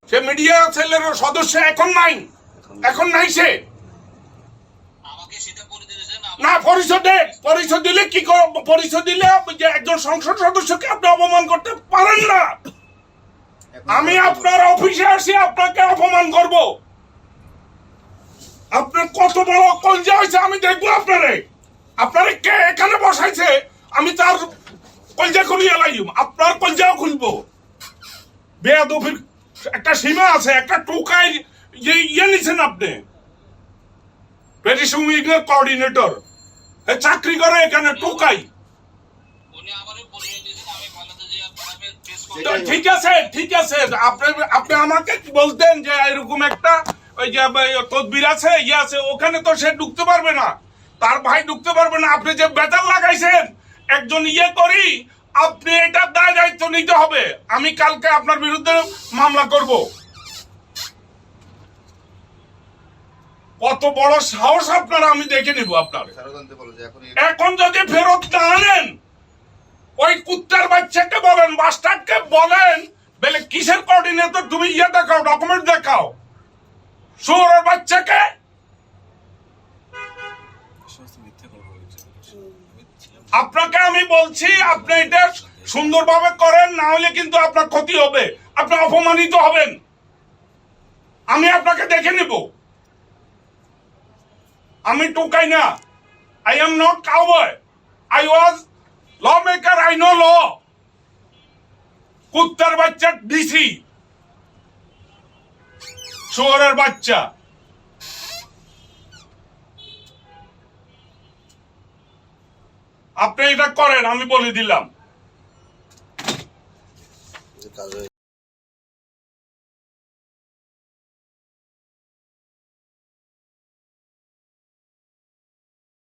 সে media সেলের সদস্য এখন নাই, এখন নাই সে। না পরিচয় দিলে কি পরিচয় দিলে যে একজন সংসদ সদস্যকে আপনি অপমান করতে পারেন না। আমি আপনার অফিসে আসি আপনাকে অপমান করব? আপনার কত বড় কলজা হয়েছে আমি দেখবো আপনারে কে এখানে বসাইছে, আমি তার কলজা খুলিয়ে লাইম, আপনার কলজাও খুলবো। বেয়াদবির একটা সীমা আছে, একটা টোকাই ইয়ে নিছেন আপনি। পেরিস উইং এর কোঅর্ডিনেটর চাকরি করে এখানে, টোকাই। ঠিক আছে আপনি আমাকে বলতেন যে এরকম একটা ওই যে তদবির আছে, ইয়ে আছে, ওখানে তো সে ঢুকতে পারবে না, তার ভাই ঢুকতে পারবে না। আপনি যে বেতার লাগাইছেন একজন ইয়ে করি, আপনি এটার দায় দায়িত্ব নিতে হবে। আমি কালকে আপনার বিরুদ্ধে মামলা করব। কত বড় সাহস আপনারা, আমি দেখে নিব আপনার। এখন যদি ফেরত না আনেন, ওই কুত্তার বাচ্চাকে বলেন, মাস্টারকে বলেন, বলে কিসের কোঅর্ডিনেটর তুমি, ইয়ে দেখাও, ডকুমেন্ট দেখাও। শুয়োরের বাচ্চাকে আপনাকে আমি বলছি, আপনি এটা সুন্দরভাবে করেন, না হলে কিন্তু আপনার ক্ষতি হবে, আপনি অপমানিত হবেন। আমি আপনাকে দেখে নেব। আমি টোকাই না, I am not cowboy, I was law maker, I know law. কুত্তার বাচ্চা ডিসি, শুয়োরের বাচ্চা। আপনি এটা করেন, আমি বলে দিলাম।